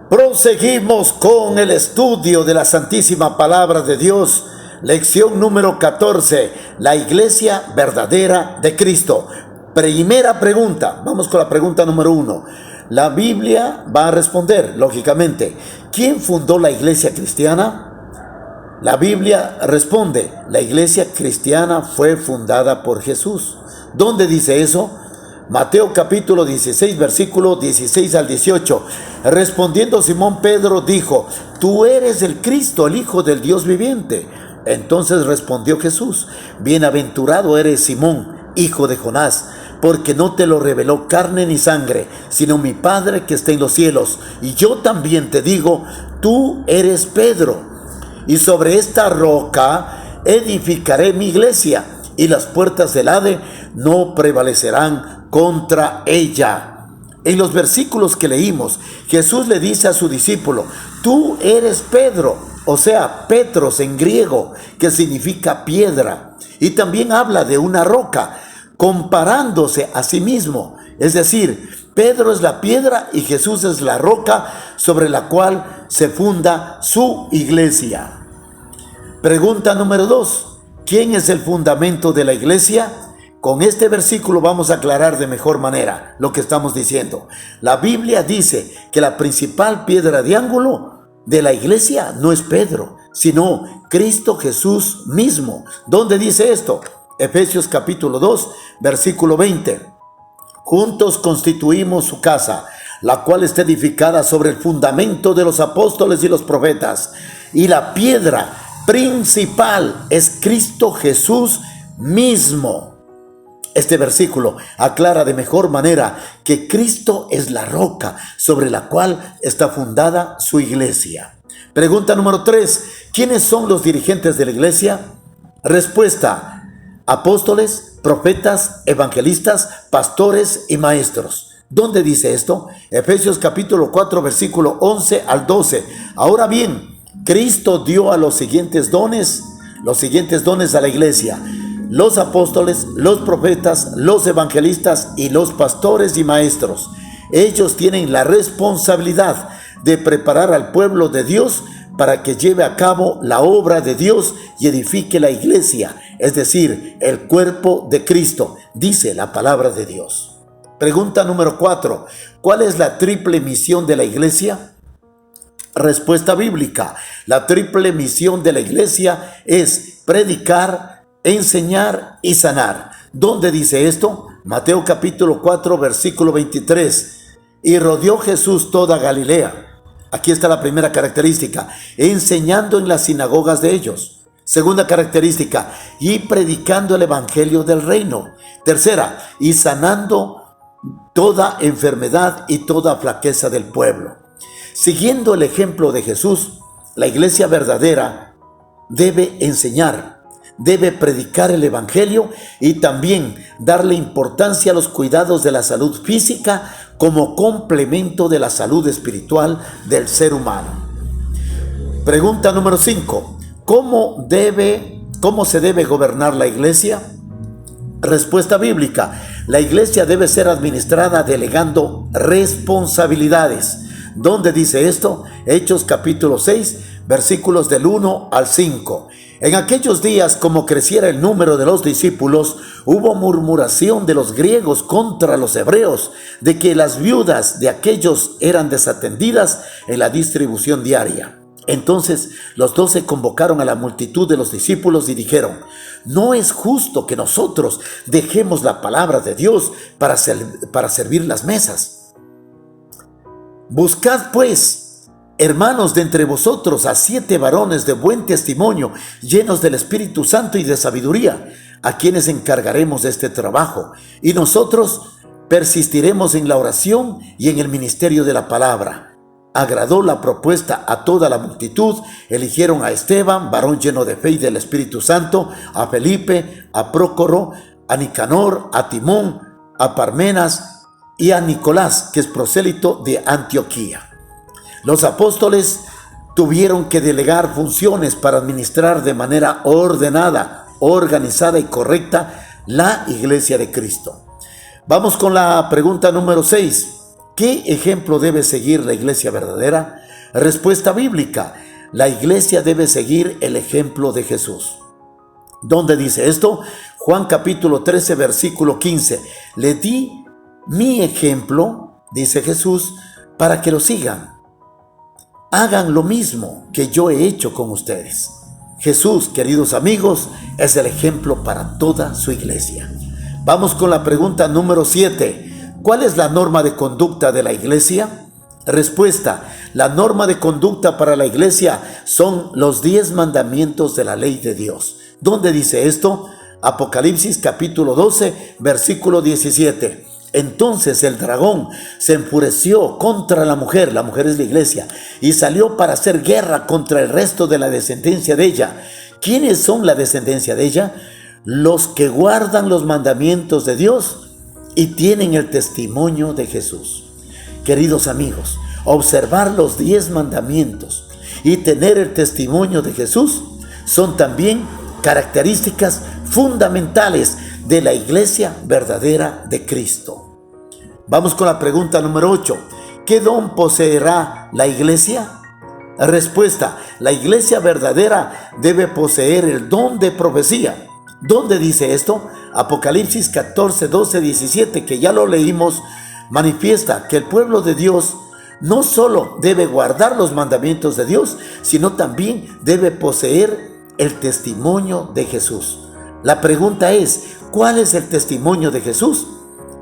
Proseguimos con el estudio de la Santísima Palabra de Dios. Lección número 14. La Iglesia verdadera de Cristo. Primera pregunta. Vamos con la pregunta número 1. La Biblia va a responder, lógicamente. ¿Quién fundó la Iglesia cristiana? La Biblia responde. La Iglesia cristiana fue fundada por Jesús. ¿Dónde dice eso? Mateo capítulo 16, versículo 16 al 18. Respondiendo Simón Pedro dijo: Tú eres el Cristo, el Hijo del Dios viviente. Entonces respondió Jesús: Bienaventurado eres Simón, hijo de Jonás, porque no te lo reveló carne ni sangre, sino mi Padre que está en los cielos. Y yo también te digo: tú eres Pedro, y sobre esta roca edificaré mi iglesia, y las puertas del Hades no prevalecerán contra ella. En los versículos que leímos, Jesús le dice a su discípulo: tú eres Pedro, o sea, Petros en griego, que significa piedra. Y también habla de una roca, comparándose a sí mismo. Es decir, Pedro es la piedra y Jesús es la roca sobre la cual se funda su iglesia. Pregunta número 2. ¿Quién es el fundamento de la iglesia? Con este versículo vamos a aclarar de mejor manera lo que estamos diciendo. La Biblia dice que la principal piedra de ángulo de la iglesia no es Pedro, sino Cristo Jesús mismo. ¿Dónde dice esto? Efesios capítulo 2, versículo 20. Juntos constituimos su casa, la cual está edificada sobre el fundamento de los apóstoles y los profetas. Y la piedra principal es Cristo Jesús mismo. Este versículo aclara de mejor manera que Cristo es la roca sobre la cual está fundada su iglesia. Pregunta número 3. ¿Quiénes son los dirigentes de la iglesia? Respuesta: apóstoles, profetas, evangelistas, pastores y maestros. ¿Dónde dice esto? Efesios capítulo 4, versículo 11 al 12. Ahora bien, Cristo dio a los siguientes dones a la iglesia: los apóstoles, los profetas, los evangelistas y los pastores y maestros. Ellos tienen la responsabilidad de preparar al pueblo de Dios para que lleve a cabo la obra de Dios y edifique la iglesia, es decir, el cuerpo de Cristo, dice la palabra de Dios. Pregunta número 4. ¿Cuál es la triple misión de la iglesia? Respuesta bíblica: la triple misión de la iglesia es predicar, enseñar y sanar. ¿Dónde dice esto? Mateo capítulo 4, versículo 23. Y rodeó Jesús toda Galilea. Aquí está la primera característica: enseñando en las sinagogas de ellos. Segunda característica: y predicando el evangelio del reino. Tercera: y sanando toda enfermedad y toda flaqueza del pueblo. Siguiendo el ejemplo de Jesús, la iglesia verdadera debe enseñar, debe predicar el evangelio y también darle importancia a los cuidados de la salud física como complemento de la salud espiritual del ser humano. Pregunta número 5. ¿Cómo se debe gobernar la iglesia? Respuesta bíblica: la iglesia debe ser administrada delegando responsabilidades. ¿Dónde dice esto? Hechos capítulo 6, versículos del 1 al 5. En aquellos días, como creciera el número de los discípulos, hubo murmuración de los griegos contra los hebreos, de que las viudas de aquellos eran desatendidas en la distribución diaria. Entonces los 12 convocaron a la multitud de los discípulos y dijeron: no es justo que nosotros dejemos la palabra de Dios para servir las mesas. Buscad pues, hermanos, de entre vosotros a 7 varones de buen testimonio, llenos del Espíritu Santo y de sabiduría, a quienes encargaremos este trabajo, y nosotros persistiremos en la oración y en el ministerio de la palabra. Agradó la propuesta a toda la multitud. Eligieron a Esteban, varón lleno de fe y del Espíritu Santo, a Felipe, a Prócoro, a Nicanor, a Timón, a Parmenas y a Nicolás, que es prosélito de Antioquía. Los apóstoles tuvieron que delegar funciones para administrar de manera ordenada, organizada y correcta la iglesia de Cristo. Vamos con la pregunta número 6. ¿Qué ejemplo debe seguir la iglesia verdadera? Respuesta bíblica: la iglesia debe seguir el ejemplo de Jesús. ¿Dónde dice esto? Juan capítulo 13, versículo 15. Le di mi ejemplo, dice Jesús, para que lo sigan. Hagan lo mismo que yo he hecho con ustedes. Jesús, queridos amigos, es el ejemplo para toda su iglesia. Vamos con la pregunta número 7. ¿Cuál es la norma de conducta de la iglesia? Respuesta: la norma de conducta para la iglesia son los 10 mandamientos de la ley de Dios. ¿Dónde dice esto? Apocalipsis capítulo 12, versículo 17. Entonces el dragón se enfureció contra la mujer es la iglesia, y salió para hacer guerra contra el resto de la descendencia de ella. ¿Quiénes son la descendencia de ella? Los que guardan los mandamientos de Dios y tienen el testimonio de Jesús. Queridos amigos, observar los 10 mandamientos y tener el testimonio de Jesús son también características fundamentales de la iglesia verdadera de Cristo. Vamos con la pregunta número 8. ¿Qué don poseerá la iglesia? Respuesta: la iglesia verdadera debe poseer el don de profecía. ¿Dónde dice esto? Apocalipsis 14, 12, 17, que ya lo leímos, manifiesta que el pueblo de Dios no solo debe guardar los mandamientos de Dios, sino también debe poseer el testimonio de Jesús. La pregunta es: ¿cuál es el testimonio de Jesús?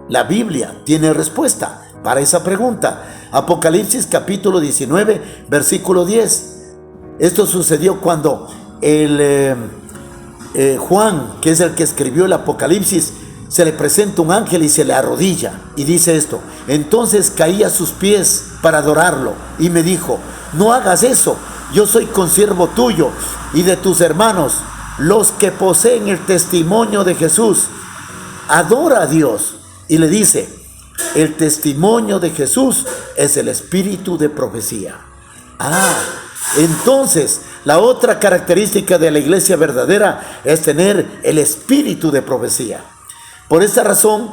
La Biblia tiene respuesta para esa pregunta. Apocalipsis capítulo 19, versículo 10. Esto sucedió cuando Juan, que es el que escribió el Apocalipsis, se le presenta un ángel y se le arrodilla y dice esto: entonces caí a sus pies para adorarlo y me dijo: no hagas eso, yo soy consiervo tuyo y de tus hermanos, los que poseen el testimonio de Jesús. Adora a Dios. Y le dice: el testimonio de Jesús es el espíritu de profecía. Entonces la otra característica de la iglesia verdadera es tener el espíritu de profecía. Por esta razón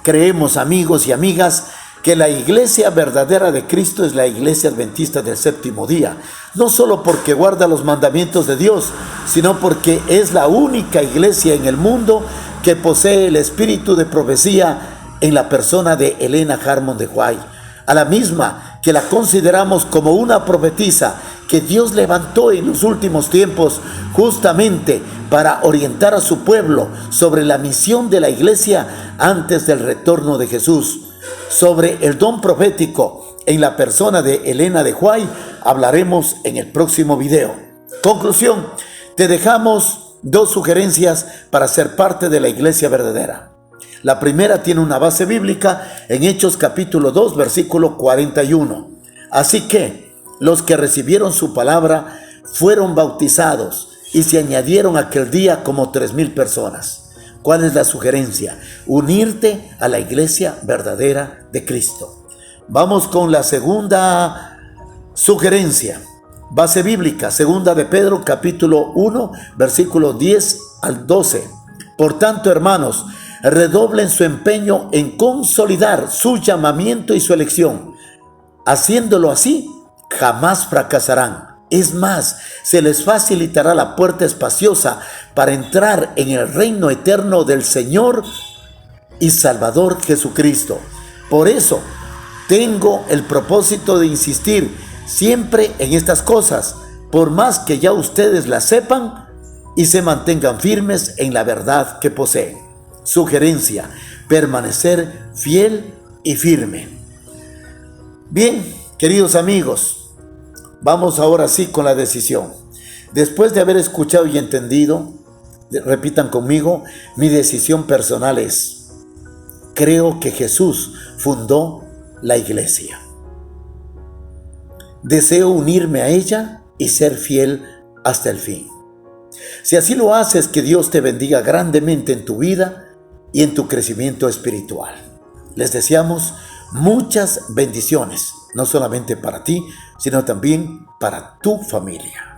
creemos, amigos y amigas, que la iglesia verdadera de Cristo es la iglesia adventista del séptimo día, no solo porque guarda los mandamientos de Dios, sino porque es la única iglesia en el mundo que posee el espíritu de profecía en la persona de Elena Harmon de White, a la misma que la consideramos como una profetisa que Dios levantó en los últimos tiempos justamente para orientar a su pueblo sobre la misión de la iglesia antes del retorno de Jesús. Sobre el don profético en la persona de Elena de White hablaremos en el próximo video. Conclusión: te dejamos 2 sugerencias para ser parte de la iglesia verdadera. La primera tiene una base bíblica en Hechos capítulo 2, versículo 41. Así que los que recibieron su palabra fueron bautizados y se añadieron aquel día como 3,000 personas. ¿Cuál es la sugerencia? Unirte a la iglesia verdadera de Cristo. Vamos con la segunda sugerencia. Base bíblica, segunda de Pedro capítulo 1, versículo 10 al 12. Por tanto, hermanos, redoblen su empeño en consolidar su llamamiento y su elección. Haciéndolo así, jamás fracasarán. Es más, se les facilitará la puerta espaciosa para entrar en el reino eterno del Señor y Salvador Jesucristo. Por eso, tengo el propósito de insistir siempre en estas cosas, por más que ya ustedes las sepan y se mantengan firmes en la verdad que poseen. Sugerencia: permanecer fiel y firme. Bien, queridos amigos, vamos ahora sí con la decisión. Después de haber escuchado y entendido, repitan conmigo: mi decisión personal es: creo que Jesús fundó la iglesia. Deseo unirme a ella y ser fiel hasta el fin. Si así lo haces, que Dios te bendiga grandemente en tu vida y en tu crecimiento espiritual. Les deseamos muchas bendiciones, no solamente para ti, sino también para tu familia.